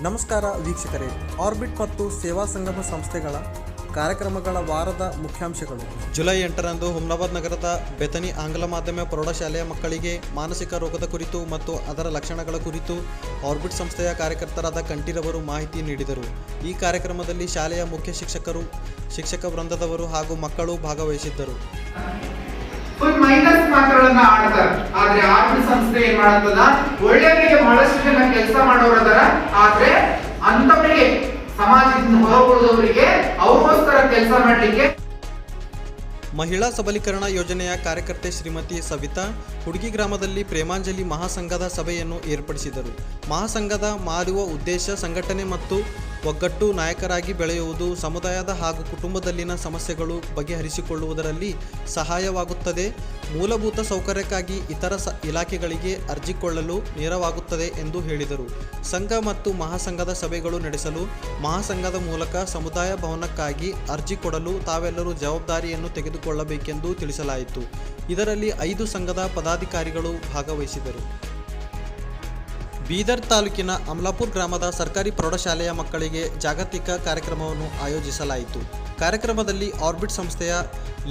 ನಮಸ್ಕಾರ ವೀಕ್ಷಕರೇ, ಆರ್ಬಿಟ್ ಮತ್ತು ಸೇವಾ ಸಂಗಮ ಸಂಸ್ಥೆಗಳ ಕಾರ್ಯಕ್ರಮಗಳ ವಾರದ ಮುಖ್ಯಾಂಶಗಳು. ಜುಲೈ 8ರಂದು ಹುಮ್ನಾಬಾದ್ ನಗರದ ಬೆತನಿ ಆಂಗ್ಲ ಮಾಧ್ಯಮ ಪ್ರೌಢಶಾಲೆಯ ಮಕ್ಕಳಿಗೆ ಮಾನಸಿಕ ರೋಗದ ಕುರಿತು ಮತ್ತು ಅದರ ಲಕ್ಷಣಗಳ ಕುರಿತು ಆರ್ಬಿಟ್ ಸಂಸ್ಥೆಯ ಕಾರ್ಯಕರ್ತರಾದ ಕಂಠೀರವರು ಮಾಹಿತಿ ನೀಡಿದರು. ಈ ಕಾರ್ಯಕ್ರಮದಲ್ಲಿ ಶಾಲೆಯ ಮುಖ್ಯ ಶಿಕ್ಷಕರು, ಶಿಕ್ಷಕ ವೃಂದದವರು ಹಾಗೂ ಮಕ್ಕಳು ಭಾಗವಹಿಸಿದ್ದರು. ಫುಲ್ ಮೈನಸ್ ಮಾತುಗಳನ್ನ ಆಡ್ತಾರೆ. ಆದ್ರೆ ಆರ್ಬಿಟ್ ಸಂಸ್ಥೆ ಏನ್ ಮಾಡತ್ತದ, ಒಳ್ಳೆಯವರಿಗೆ ಬಹಳಷ್ಟು ಜನ ಕೆಲಸ ಮಾಡೋರದರ, ಆದ್ರೆ ಅಂತವರಿಗೆ ಸಮಾಜದಿಂದ ಹೊರಗುಳಿದವರಿಗೆ ಅವ್ರಿಗೋಸ್ಕರ ಕೆಲಸ ಮಾಡ್ಲಿಕ್ಕೆ ಮಹಿಳಾ ಸಬಲೀಕರಣ ಯೋಜನೆಯ ಕಾರ್ಯಕರ್ತೆ ಶ್ರೀಮತಿ ಸವಿತಾ ಹುಡುಗಿ ಗ್ರಾಮದಲ್ಲಿ ಪ್ರೇಮಾಂಜಲಿ ಮಹಾಸಂಘದ ಸಭೆಯನ್ನು ಏರ್ಪಡಿಸಿದರು. ಮಹಾಸಂಘದ ಮಾಡುವ ಉದ್ದೇಶ ಸಂಘಟನೆ ಮತ್ತು ಒಗ್ಗಟ್ಟು ನಾಯಕರಾಗಿ ಬೆಳೆಯುವುದು, ಸಮುದಾಯದ ಹಾಗೂ ಕುಟುಂಬದಲ್ಲಿನ ಸಮಸ್ಯೆಗಳು ಬಗೆಹರಿಸಿಕೊಳ್ಳುವುದರಲ್ಲಿ ಸಹಾಯವಾಗುತ್ತದೆ, ಮೂಲಭೂತ ಸೌಕರ್ಯಕ್ಕಾಗಿ ಇತರ ಇಲಾಖೆಗಳಿಗೆ ಅರ್ಜಿಕೊಳ್ಳಲು ನೆರವಾಗುತ್ತದೆ ಎಂದು ಹೇಳಿದರು. ಸಂಘ ಮತ್ತು ಮಹಾಸಂಘದ ಸಭೆಗಳು ನಡೆಸಲು ಮಹಾಸಂಘದ ಮೂಲಕ ಸಮುದಾಯ ಭವನಕ್ಕಾಗಿ ಅರ್ಜಿ ಕೊಡಲು ತಾವೆಲ್ಲರೂ ಜವಾಬ್ದಾರಿಯನ್ನು ತೆಗೆದುಕೊಳ್ಳಬೇಕೆಂದು ತಿಳಿಸಲಾಯಿತು. ಇದರಲ್ಲಿ 5 ಸಂಘದ ಪದಾಧಿಕಾರಿಗಳು ಭಾಗವಹಿಸಿದರು. ಬೀದರ್ ತಾಲೂಕಿನ ಅಮಲಾಪುರ ಗ್ರಾಮದ ಸರ್ಕಾರಿ ಪ್ರೌಢಶಾಲೆಯ ಮಕ್ಕಳಿಗೆ ಜಾಗತಿಕ ಕಾರ್ಯಕ್ರಮವನ್ನು ಆಯೋಜಿಸಲಾಯಿತು. ಕಾರ್ಯಕ್ರಮದಲ್ಲಿ ಆರ್ಬಿಟ್ ಸಂಸ್ಥೆಯ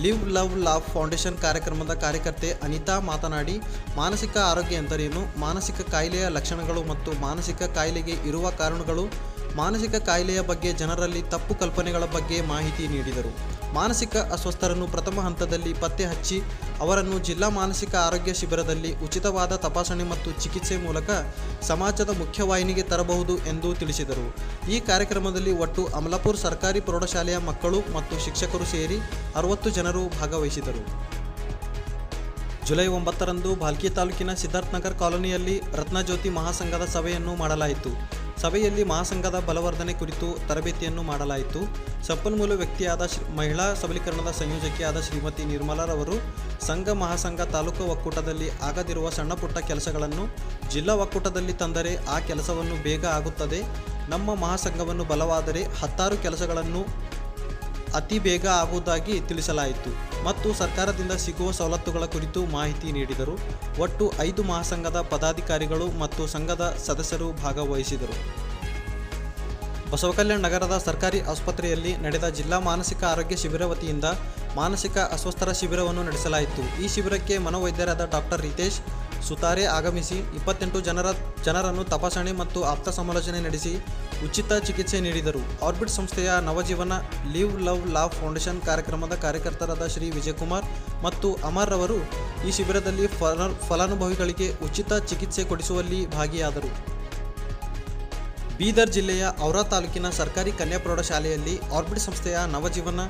ಲಿವ್ ಲವ್ ಲಾವ್ ಫೌಂಡೇಶನ್ ಕಾರ್ಯಕ್ರಮದ ಕಾರ್ಯಕರ್ತೆ ಅನಿತಾ ಮಾತನಾಡಿ, ಮಾನಸಿಕ ಆರೋಗ್ಯ ಎಂದರೇನು, ಮಾನಸಿಕ ಕಾಯಿಲೆಯ ಲಕ್ಷಣಗಳು ಮತ್ತು ಮಾನಸಿಕ ಕಾಯಿಲೆಗೆ ಇರುವ ಕಾರಣಗಳು, ಮಾನಸಿಕ ಕಾಯಿಲೆಯ ಬಗ್ಗೆ ಜನರಲ್ಲಿ ತಪ್ಪು ಕಲ್ಪನೆಗಳ ಬಗ್ಗೆ ಮಾಹಿತಿ ನೀಡಿದರು. ಮಾನಸಿಕ ಅಸ್ವಸ್ಥರನ್ನು ಪ್ರಥಮ ಹಂತದಲ್ಲಿ ಪತ್ತೆ ಹಚ್ಚಿ ಅವರನ್ನು ಜಿಲ್ಲಾ ಮಾನಸಿಕ ಆರೋಗ್ಯ ಶಿಬಿರದಲ್ಲಿ ಉಚಿತವಾದ ತಪಾಸಣೆ ಮತ್ತು ಚಿಕಿತ್ಸೆ ಮೂಲಕ ಸಮಾಜದ ಮುಖ್ಯವಾಹಿನಿಗೆ ತರಬಹುದು ಎಂದು ತಿಳಿಸಿದರು. ಈ ಕಾರ್ಯಕ್ರಮದಲ್ಲಿ ಒಟ್ಟು ಅಮಲಾಪುರ ಸರ್ಕಾರಿ ಪ್ರೌಢಶಾಲೆಯ ಮಕ್ಕಳು ಮತ್ತು ಶಿಕ್ಷಕರು ಸೇರಿ 60 ಜನರು ಭಾಗವಹಿಸಿದರು. ಜುಲೈ 9ರಂದು ಭಾಲ್ಕಿ ತಾಲೂಕಿನ ಸಿದ್ಧಾರ್ಥನಗರ್ ಕಾಲೋನಿಯಲ್ಲಿ ರತ್ನಜ್ಯೋತಿ ಮಹಾಸಂಘದ ಸಭೆಯನ್ನು ಮಾಡಲಾಯಿತು. ಸಭೆಯಲ್ಲಿ ಮಹಾಸಂಘದ ಬಲವರ್ಧನೆ ಕುರಿತು ತರಬೇತಿಯನ್ನು ಮಾಡಲಾಯಿತು. ಸಂಪನ್ಮೂಲ ವ್ಯಕ್ತಿಯಾದ ಮಹಿಳಾ ಸಬಲೀಕರಣದ ಸಂಯೋಜಕಿಯಾದ ಶ್ರೀಮತಿ ನಿರ್ಮಲಾರವರು ಸಂಘ ಮಹಾಸಂಘ ತಾಲೂಕು ಒಕ್ಕೂಟದಲ್ಲಿ ಆಗದಿರುವ ಸಣ್ಣ ಪುಟ್ಟ ಕೆಲಸಗಳನ್ನು ಜಿಲ್ಲಾ ಒಕ್ಕೂಟದಲ್ಲಿ ತಂದರೆ ಆ ಕೆಲಸವನ್ನು ಬೇಗ ಆಗುತ್ತದೆ. ನಮ್ಮ ಮಹಾಸಂಘವನ್ನು ಬಲವಾದರೆ 10 ಕೆಲಸಗಳನ್ನು ಅತಿ ಬೇಗ ಆಗುವುದಾಗಿ ತಿಳಿಸಲಾಯಿತು ಮತ್ತು ಸರ್ಕಾರದಿಂದ ಸಿಗುವ ಸವಲತ್ತುಗಳ ಕುರಿತು ಮಾಹಿತಿ ನೀಡಿದರು. ಒಟ್ಟು 5 ಮಹಾಸಂಘದ ಪದಾಧಿಕಾರಿಗಳು ಮತ್ತು ಸಂಘದ ಸದಸ್ಯರು ಭಾಗವಹಿಸಿದರು. ಬಸವಕಲ್ಯಾಣ ನಗರದ ಸರ್ಕಾರಿ ಆಸ್ಪತ್ರೆಯಲ್ಲಿ ನಡೆದ ಜಿಲ್ಲಾ ಮಾನಸಿಕ ಆರೋಗ್ಯ ಶಿಬಿರ ವತಿಯಿಂದ ಮಾನಸಿಕ ಅಸ್ವಸ್ಥರ ಶಿಬಿರವನ್ನು ನಡೆಸಲಾಯಿತು. ಈ ಶಿಬಿರಕ್ಕೆ ಮನೋವೈದ್ಯರಾದ ಡಾಕ್ಟರ್ ರಿತೇಶ್ ಸುತಾರೆ ಆಗಮಿಸಿ 28 ಜನರನ್ನು ತಪಾಸಣೆ ಮತ್ತು ಆಪ್ತ ಸಮಾಲೋಚನೆ ನಡೆಸಿ ಉಚಿತ ಚಿಕಿತ್ಸೆ ನೀಡಿದರು. ಆರ್ಬಿಟ್ ಸಂಸ್ಥೆಯ Navajeevana live love laugh foundation ಕಾರ್ಯಕ್ರಮದ ಕಾರ್ಯಕರ್ತರಾದ ಶ್ರೀ ವಿಜಯಕುಮಾರ್ ಮತ್ತು ಅಮರ್ ರವರು ಈ ಶಿಬಿರದಲ್ಲಿ ಫಲಾನುಭವಿಗಳಿಗೆ ಉಚಿತ ಚಿಕಿತ್ಸೆ ಕೊಡಿಸುವಲ್ಲಿ ಭಾಗಿಯಾದರು. ಬೀದರ್ ಜಿಲ್ಲೆಯ ಔರಾ ತಾಲೂಕಿನ ಸರ್ಕಾರಿ ಕನ್ಯಾ ಪ್ರೌಢಶಾಲೆಯಲ್ಲಿ ಆರ್ಬಿಟ್ ಸಂಸ್ಥೆಯ Navajeevana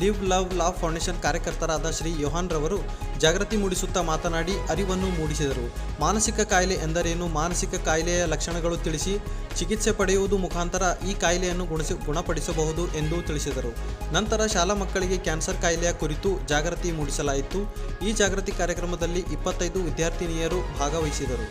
live love laugh foundation ಕಾರ್ಯಕರ್ತರಾದ ಶ್ರೀ ಯೋಹಾನ್ ರವರು ಜಾಗೃತಿ ಮೂಡಿಸುತ್ತಾ ಮಾತನಾಡಿ ಅರಿವನ್ನು ಮೂಡಿಸಿದರು. ಮಾನಸಿಕ ಕಾಯಿಲೆ ಎಂದರೇನು, ಮಾನಸಿಕ ಕಾಯಿಲೆಯ ಲಕ್ಷಣಗಳು ತಿಳಿಸಿ ಚಿಕಿತ್ಸೆ ಪಡೆಯುವುದು ಮುಖಾಂತರ ಈ ಕಾಯಿಲೆಯನ್ನು ಗುಣಪಡಿಸಬಹುದು ಎಂದು ತಿಳಿಸಿದರು. ನಂತರ ಶಾಲಾ ಮಕ್ಕಳಿಗೆ ಕ್ಯಾನ್ಸರ್ ಕಾಯಿಲೆಯ ಕುರಿತು ಜಾಗೃತಿ ಮೂಡಿಸಲಾಯಿತು. ಈ ಜಾಗೃತಿ ಕಾರ್ಯಕ್ರಮದಲ್ಲಿ 25 ವಿದ್ಯಾರ್ಥಿನಿಯರು ಭಾಗವಹಿಸಿದರು.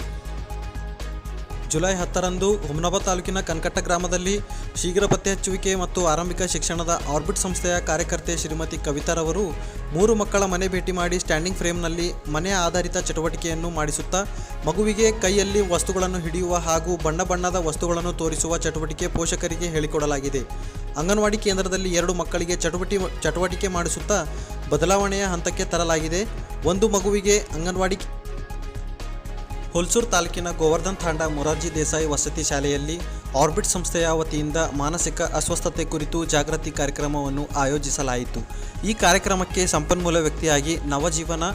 ಜುಲೈ 10ರಂದು ಹುಮ್ನಾಬಾದ್ ತಾಲೂಕಿನ ಕನಕಟ್ಟ ಗ್ರಾಮದಲ್ಲಿ ಶೀಘ್ರ ಪತ್ತೆ ಹಚ್ಚುವಿಕೆ ಮತ್ತು ಆರಂಭಿಕ ಶಿಕ್ಷಣದ ಆರ್ಬಿಟ್ ಸಂಸ್ಥೆಯ ಕಾರ್ಯಕರ್ತೆ ಶ್ರೀಮತಿ ಕವಿತಾರವರು 3 ಮಕ್ಕಳ ಮನೆ ಭೇಟಿ ಮಾಡಿ ಸ್ಟ್ಯಾಂಡಿಂಗ್ ಫ್ರೇಮ್ನಲ್ಲಿ ಮನೆ ಆಧಾರಿತ ಚಟುವಟಿಕೆಯನ್ನು ಮಾಡಿಸುತ್ತಾ ಮಗುವಿಗೆ ಕೈಯಲ್ಲಿ ವಸ್ತುಗಳನ್ನು ಹಿಡಿಯುವ ಹಾಗೂ ಬಣ್ಣ ಬಣ್ಣದ ವಸ್ತುಗಳನ್ನು ತೋರಿಸುವ ಚಟುವಟಿಕೆ ಪೋಷಕರಿಗೆ ಹೇಳಿಕೊಡಲಾಗಿದೆ. ಅಂಗನವಾಡಿ ಕೇಂದ್ರದಲ್ಲಿ 2 ಮಕ್ಕಳಿಗೆ ಚಟುವಟಿಕೆ ಮಾಡಿಸುತ್ತಾ ಬದಲಾವಣೆಯ ಹಂತಕ್ಕೆ ತರಲಾಗಿದೆ. ಒಂದು ಮಗುವಿಗೆ ಅಂಗನವಾಡಿ ಹುಲ್ಸೂರು ತಾಲೂಕಿನ ಗೋವರ್ಧನ್ ತಾಂಡ ಮೊರಾರ್ಜಿ ದೇಸಾಯಿ ವಸತಿ ಶಾಲೆಯಲ್ಲಿ ಆರ್ಬಿಟ್ ಸಂಸ್ಥೆಯ ವತಿಯಿಂದ ಮಾನಸಿಕ ಅಸ್ವಸ್ಥತೆ ಕುರಿತು ಜಾಗೃತಿ ಕಾರ್ಯಕ್ರಮವನ್ನು ಆಯೋಜಿಸಲಾಯಿತು. ಈ ಕಾರ್ಯಕ್ರಮಕ್ಕೆ ಸಂಪನ್ಮೂಲ ವ್ಯಕ್ತಿಯಾಗಿ Navajeevan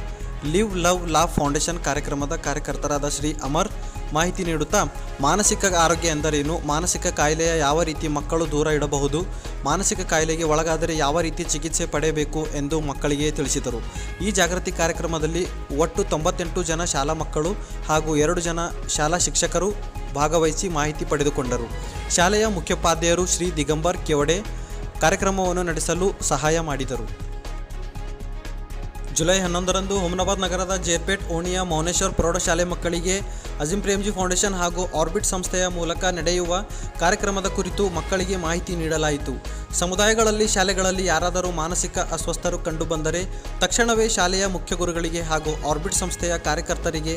live love laugh foundation ಕಾರ್ಯಕ್ರಮದ ಕಾರ್ಯಕರ್ತರಾದ ಶ್ರೀ ಅಮರ್ ಮಾಹಿತಿ ನೀಡುತ್ತಾ, ಮಾನಸಿಕ ಆರೋಗ್ಯ ಎಂದರೇನು, ಮಾನಸಿಕ ಕಾಯಿಲೆಯ ಯಾವ ರೀತಿ ಮಕ್ಕಳು ದೂರ ಇಡಬಹುದು, ಮಾನಸಿಕ ಕಾಯಿಲೆಗೆ ಒಳಗಾದರೆ ಯಾವ ರೀತಿ ಚಿಕಿತ್ಸೆ ಪಡೆಯಬೇಕು ಎಂದು ಮಕ್ಕಳಿಗೆ ತಿಳಿಸಿದರು. ಈ ಜಾಗೃತಿ ಕಾರ್ಯಕ್ರಮದಲ್ಲಿ ಒಟ್ಟು 98 ಜನ ಶಾಲಾ ಮಕ್ಕಳು ಹಾಗೂ 2 ಜನ ಶಾಲಾ ಶಿಕ್ಷಕರು ಭಾಗವಹಿಸಿ ಮಾಹಿತಿ ಪಡೆದುಕೊಂಡರು. ಶಾಲೆಯ ಮುಖ್ಯೋಪಾಧ್ಯಾಯರು ಶ್ರೀ ದಿಗಂಬರ್ ಕೆವಡೆ ಕಾರ್ಯಕ್ರಮವನ್ನು ನಡೆಸಲು ಸಹಾಯ ಮಾಡಿದರು. ಜುಲೈ 11ರಂದು ಹುಮ್ನಾಬಾದ್ ನಗರದ ಜೇರ್ಪೇಟ್ ಓಣಿಯ ಮೌನೇಶ್ವರ್ ಪ್ರೌಢಶಾಲೆ ಮಕ್ಕಳಿಗೆ ಅಜೀಂ ಪ್ರೇಮ್ಜಿ ಫೌಂಡೇಶನ್ ಹಾಗೂ ಆರ್ಬಿಟ್ ಸಂಸ್ಥೆಯ ಮೂಲಕ ನಡೆಯುವ ಕಾರ್ಯಕ್ರಮದ ಕುರಿತು ಮಕ್ಕಳಿಗೆ ಮಾಹಿತಿ ನೀಡಲಾಯಿತು. ಸಮುದಾಯಗಳಲ್ಲಿ, ಶಾಲೆಗಳಲ್ಲಿ ಯಾರಾದರೂ ಮಾನಸಿಕ ಅಸ್ವಸ್ಥರು ಕಂಡುಬಂದರೆ ತಕ್ಷಣವೇ ಶಾಲೆಯ ಮುಖ್ಯ ಗುರುಗಳಿಗೆ ಹಾಗೂ ಆರ್ಬಿಟ್ ಸಂಸ್ಥೆಯ ಕಾರ್ಯಕರ್ತರಿಗೆ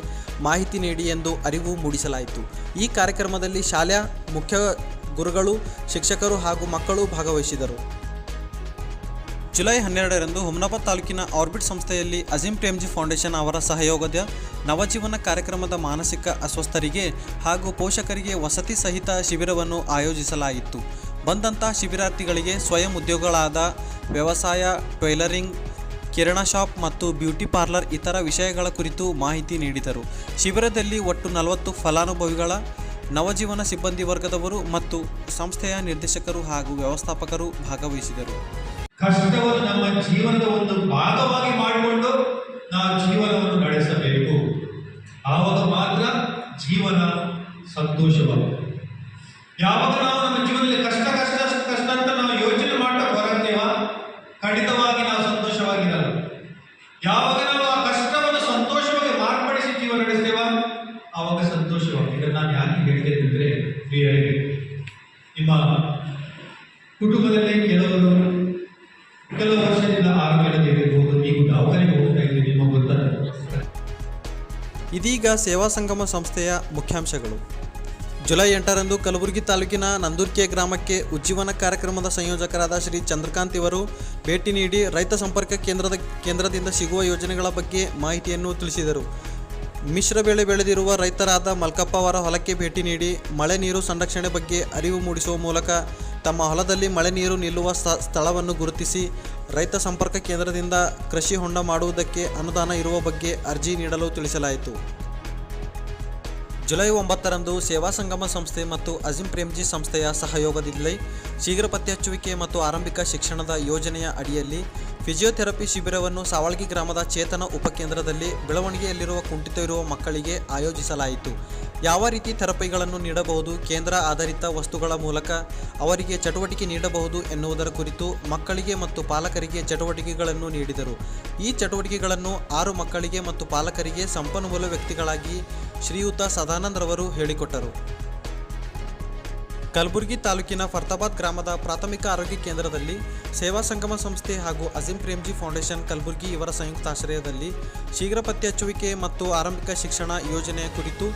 ಮಾಹಿತಿ ನೀಡಿ ಎಂದು ಅರಿವು ಮೂಡಿಸಲಾಯಿತು. ಈ ಕಾರ್ಯಕ್ರಮದಲ್ಲಿ ಶಾಲೆಯ ಮುಖ್ಯ ಗುರುಗಳು, ಶಿಕ್ಷಕರು ಹಾಗೂ ಮಕ್ಕಳು ಭಾಗವಹಿಸಿದರು. ಜುಲೈ 12ರಂದು ಹುಮನಾಬಾದ್ ತಾಲೂಕಿನ ಆರ್ಬಿಟ್ ಸಂಸ್ಥೆಯಲ್ಲಿ ಅಜೀಂ ಪ್ರೇಮ್ಜಿ ಫೌಂಡೇಶನ್ ಅವರ ಸಹಯೋಗದ ನವಜೀವನ ಕಾರ್ಯಕ್ರಮದ ಮಾನಸಿಕ ಅಸ್ವಸ್ಥರಿಗೆ ಹಾಗೂ ಪೋಷಕರಿಗೆ ವಸತಿ ಸಹಿತ ಶಿಬಿರವನ್ನು ಆಯೋಜಿಸಲಾಗಿತ್ತು. ಬಂದಂಥ ಶಿಬಿರಾರ್ಥಿಗಳಿಗೆ ಸ್ವಯಂ ಉದ್ಯೋಗಗಳಾದ ವ್ಯವಸಾಯ, ಟೈಲರಿಂಗ್, ಕಿರಾಣಾ ಶಾಪ್ ಮತ್ತು ಬ್ಯೂಟಿ ಪಾರ್ಲರ್ ಇತರ ವಿಷಯಗಳ ಕುರಿತು ಮಾಹಿತಿ ನೀಡಿದರು. ಶಿಬಿರದಲ್ಲಿ ಒಟ್ಟು 40 ಫಲಾನುಭವಿಗಳ ನವಜೀವನ ಸಿಬ್ಬಂದಿ ವರ್ಗದವರು ಮತ್ತು ಸಂಸ್ಥೆಯ ನಿರ್ದೇಶಕರು ಹಾಗೂ ವ್ಯವಸ್ಥಾಪಕರು ಭಾಗವಹಿಸಿದರು. ಕಷ್ಟವನ್ನು ನಮ್ಮ ಜೀವನದ ಒಂದು ಭಾಗವಾಗಿ ಮಾಡಿಕೊಂಡು ನಾವು ಜೀವನವನ್ನು ನಡೆಸಬೇಕು. ಆವಾಗ ಮಾತ್ರ ಜೀವನ ಸಂತೋಷವಾಗುತ್ತೆ. ಯಾವಾಗ ನಾವು ನಮ್ಮ ಜೀವನದಲ್ಲಿ ಕಷ್ಟ ಅಂತ ನಾವು ಯೋಚನೆ ಮಾಡ್ತಾ ಹೊರಗ್ತೇವ, ಖಂಡಿತವಾಗಿ ನಾವು ಸಂತೋಷವಾಗಿರಲ್ಲ. ಯಾವಾಗ ನಾವು ಆ ಕಷ್ಟವನ್ನು ಸಂತೋಷವಾಗಿ ಮಾರ್ಪಡಿಸಿ ಜೀವನ ನಡೆಸ್ತೇವ, ಆವಾಗ ಸಂತೋಷವಾಗಿ. ಇದನ್ನು ನಾನು ಯಾಕೆ ಹೇಳ್ತೇನೆ ಅಂದರೆ, ಪ್ರಿಯರೇ, ನಿಮ್ಮ ಕುಟುಂಬದಲ್ಲಿ ಕೆಲವು ವರ್ಷದಿಂದ ಆರೋಗ್ಯವಿರಬಹುದು, ನೀವು ದವಾಖಾನೆಗೆ ಹೋಗ್ತಾ ಇದ್ದೀವಿ, ನಿಮಗೆ ಗೊತ್ತಲ್ಲ. ಇದೀಗ ಸೇವಾ ಸಂಗಮ ಸಂಸ್ಥೆಯ ಮುಖ್ಯಾಂಶಗಳು. ಜುಲೈ 8ರಂದು ಕಲಬುರಗಿ ತಾಲೂಕಿನ ನಂದೂರ್ಕೆ ಗ್ರಾಮಕ್ಕೆ ಉಜ್ಜೀವನ ಕಾರ್ಯಕ್ರಮದ ಸಂಯೋಜಕರಾದ ಶ್ರೀ ಚಂದ್ರಕಾಂತ್ ಇವರು ಭೇಟಿ ನೀಡಿ ರೈತ ಸಂಪರ್ಕ ಕೇಂದ್ರದಿಂದ ಸಿಗುವ ಯೋಜನೆಗಳ ಬಗ್ಗೆ ಮಾಹಿತಿಯನ್ನು ತಿಳಿಸಿದರು. ಮಿಶ್ರ ಬೆಳೆ ಬೆಳೆದಿರುವ ರೈತರಾದ ಮಲ್ಕಪ್ಪ ಅವರ ಹೊಲಕ್ಕೆ ಭೇಟಿ ನೀಡಿ ಮಳೆ ನೀರು ಸಂರಕ್ಷಣೆ ಬಗ್ಗೆ ಅರಿವು ಮೂಡಿಸುವ ಮೂಲಕ ತಮ್ಮ ಹೊಲದಲ್ಲಿ ಮಳೆ ನೀರು ನಿಲ್ಲುವ ಸ್ಥಳವನ್ನು ಗುರುತಿಸಿ ರೈತ ಸಂಪರ್ಕ ಕೇಂದ್ರದಿಂದ ಕೃಷಿ ಹೊಂಡ ಮಾಡುವುದಕ್ಕೆ ಅನುದಾನ ಇರುವ ಬಗ್ಗೆ ಅರ್ಜಿ ನೀಡಲು ತಿಳಿಸಲಾಯಿತು. ಜುಲೈ 9ರಂದು ಸೇವಾ ಸಂಗಮ ಸಂಸ್ಥೆ ಮತ್ತು ಅಜೀಂ ಪ್ರೇಮ್ಜಿ ಸಂಸ್ಥೆಯ ಸಹಯೋಗದಲ್ಲಿ ಶೀಘ್ರ ಪತ್ತೆ ಹಚ್ಚುವಿಕೆ ಮತ್ತು ಆರಂಭಿಕ ಶಿಕ್ಷಣದ ಯೋಜನೆಯ ಅಡಿಯಲ್ಲಿ ಫಿಸಿಯೋಥೆರಪಿ ಶಿಬಿರವನ್ನು ಸಾವಳ್ಗಿ ಗ್ರಾಮದ ಚೇತನ ಉಪಕೇಂದ್ರದಲ್ಲಿ ಬೆಳವಣಿಗೆಯಲ್ಲಿರುವ ಕುಂಠಿತ ಇರುವ ಮಕ್ಕಳಿಗೆ ಆಯೋಜಿಸಲಾಯಿತು. ಯಾವ ರೀತಿ ಥೆರಪಿಗಳನ್ನು ನೀಡಬಹುದು, ಕೇಂದ್ರ ಆಧಾರಿತ ವಸ್ತುಗಳ ಮೂಲಕ ಅವರಿಗೆ ಚಟುವಟಿಕೆ ನೀಡಬಹುದು ಎನ್ನುವುದರ ಕುರಿತು ಮಕ್ಕಳಿಗೆ ಮತ್ತು ಪಾಲಕರಿಗೆ ಚಟುವಟಿಕೆಗಳನ್ನು ನೀಡಿದರು. ಈ ಚಟುವಟಿಕೆಗಳನ್ನು 6 ಮಕ್ಕಳಿಗೆ ಮತ್ತು ಪಾಲಕರಿಗೆ ಸಂಪನ್ಮೂಲ ವ್ಯಕ್ತಿಗಳಾಗಿ ಶ್ರೀಯುತ ಸದಾನಂದ್ ರವರು ಹೇಳಿಕೊಟ್ಟರು. ಕಲಬುರಗಿ ತಾಲೂಕಿನ ಫರ್ತಾಬಾದ್ ಗ್ರಾಮದ ಪ್ರಾಥಮಿಕ ಆರೋಗ್ಯ ಕೇಂದ್ರದಲ್ಲಿ ಸೇವಾ ಸಂಗಮ ಸಂಸ್ಥೆ ಹಾಗೂ ಅಜೀಂ ಪ್ರೇಮ್ಜಿ ಫೌಂಡೇಶನ್ ಕಲಬುರಗಿ ಇವರ ಸಂಯುಕ್ತಾಶ್ರಯದಲ್ಲಿ ಶೀಘ್ರ ಪತ್ತೆ ಹಚ್ಚುವಿಕೆ ಮತ್ತು ಆರಂಭಿಕ ಶಿಕ್ಷಣ ಯೋಜನೆಯ ಕುರಿತು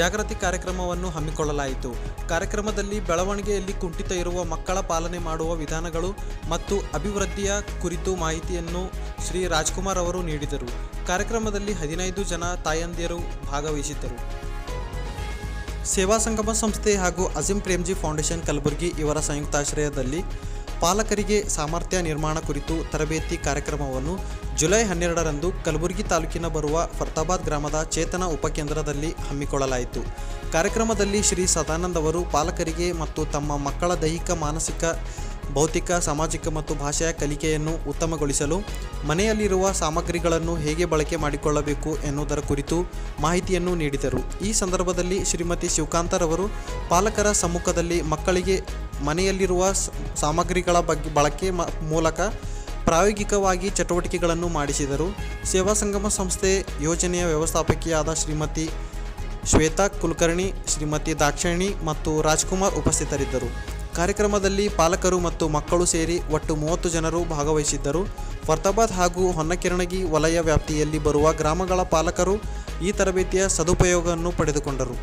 ಜಾಗೃತಿ ಕಾರ್ಯಕ್ರಮವನ್ನು ಹಮ್ಮಿಕೊಳ್ಳಲಾಯಿತು. ಕಾರ್ಯಕ್ರಮದಲ್ಲಿ ಬೆಳವಣಿಗೆಯಲ್ಲಿ ಕುಂಠಿತ ಇರುವ ಮಕ್ಕಳ ಪಾಲನೆ ಮಾಡುವ ವಿಧಾನಗಳು ಮತ್ತು ಅಭಿವೃದ್ಧಿಯ ಕುರಿತು ಮಾಹಿತಿಯನ್ನು ಶ್ರೀ ರಾಜ್ಕುಮಾರ್ ಅವರು ನೀಡಿದರು. ಕಾರ್ಯಕ್ರಮದಲ್ಲಿ 15 ಜನ ತಾಯಂದಿಯರು ಭಾಗವಹಿಸಿದ್ದರು. ಸೇವಾ ಸಂಗಮ ಸಂಸ್ಥೆ ಹಾಗೂ ಅಜೀಂ ಪ್ರೇಮ್ಜಿ ಫೌಂಡೇಶನ್ ಕಲಬುರಗಿ ಇವರ ಸಂಯುಕ್ತಾಶ್ರಯದಲ್ಲಿ ಪಾಲಕರಿಗೆ ಸಾಮರ್ಥ್ಯ ನಿರ್ಮಾಣ ಕುರಿತು ತರಬೇತಿ ಕಾರ್ಯಕ್ರಮವನ್ನು ಜುಲೈ 12ರಂದು ಕಲಬುರಗಿ ತಾಲೂಕಿನ ಬರುವ ಫರ್ತಾಬಾದ್ ಗ್ರಾಮದ ಚೇತನ ಉಪಕೇಂದ್ರದಲ್ಲಿ ಹಮ್ಮಿಕೊಳ್ಳಲಾಯಿತು. ಕಾರ್ಯಕ್ರಮದಲ್ಲಿ ಶ್ರೀ ಸದಾನಂದ್ ಅವರು ಪಾಲಕರಿಗೆ ಮತ್ತು ತಮ್ಮ ಮಕ್ಕಳ ದೈಹಿಕ, ಮಾನಸಿಕ, ಭೌತಿಕ, ಸಾಮಾಜಿಕ ಮತ್ತು ಭಾಷೆಯ ಕಲಿಕೆಯನ್ನು ಉತ್ತಮಗೊಳಿಸಲು ಮನೆಯಲ್ಲಿರುವ ಸಾಮಗ್ರಿಗಳನ್ನು ಹೇಗೆ ಬಳಕೆ ಮಾಡಿಕೊಳ್ಳಬೇಕು ಎನ್ನುವುದರ ಕುರಿತು ಮಾಹಿತಿಯನ್ನು ನೀಡಿದರು. ಈ ಸಂದರ್ಭದಲ್ಲಿ ಶ್ರೀಮತಿ ಶಿವಕಾಂತರವರು ಪಾಲಕರ ಸಮ್ಮುಖದಲ್ಲಿ ಮಕ್ಕಳಿಗೆ ಮನೆಯಲ್ಲಿರುವ ಸಾಮಗ್ರಿಗಳ ಬಳಕೆ ಮೂಲಕ ಪ್ರಾಯೋಗಿಕವಾಗಿ ಚಟುವಟಿಕೆಗಳನ್ನು ಮಾಡಿಸಿದರು. ಸೇವಾ ಸಂಗಮ ಸಂಸ್ಥೆ ಯೋಜನೆಯ ವ್ಯವಸ್ಥಾಪಕಿಯಾದ ಶ್ರೀಮತಿ ಶ್ವೇತಾ ಕುಲಕರ್ಣಿ, ಶ್ರೀಮತಿ ದಾಕ್ಷಾಯಿಣಿ ಮತ್ತು ರಾಜ್ಕುಮಾರ್ ಉಪಸ್ಥಿತರಿದ್ದರು. ಕಾರ್ಯಕ್ರಮದಲ್ಲಿ ಪಾಲಕರು ಮತ್ತು ಮಕ್ಕಳು ಸೇರಿ ಒಟ್ಟು 30 ಜನರು ಭಾಗವಹಿಸಿದ್ದರು. ಫರ್ತಾಬಾದ್ ಹಾಗೂ ಹೊನ್ನಕಿರಣಗಿ ವಲಯ ವ್ಯಾಪ್ತಿಯಲ್ಲಿ ಬರುವ ಗ್ರಾಮಗಳ ಪಾಲಕರು ಈ ತರಬೇತಿಯ ಸದುಪಯೋಗವನ್ನು ಪಡೆದುಕೊಂಡರು.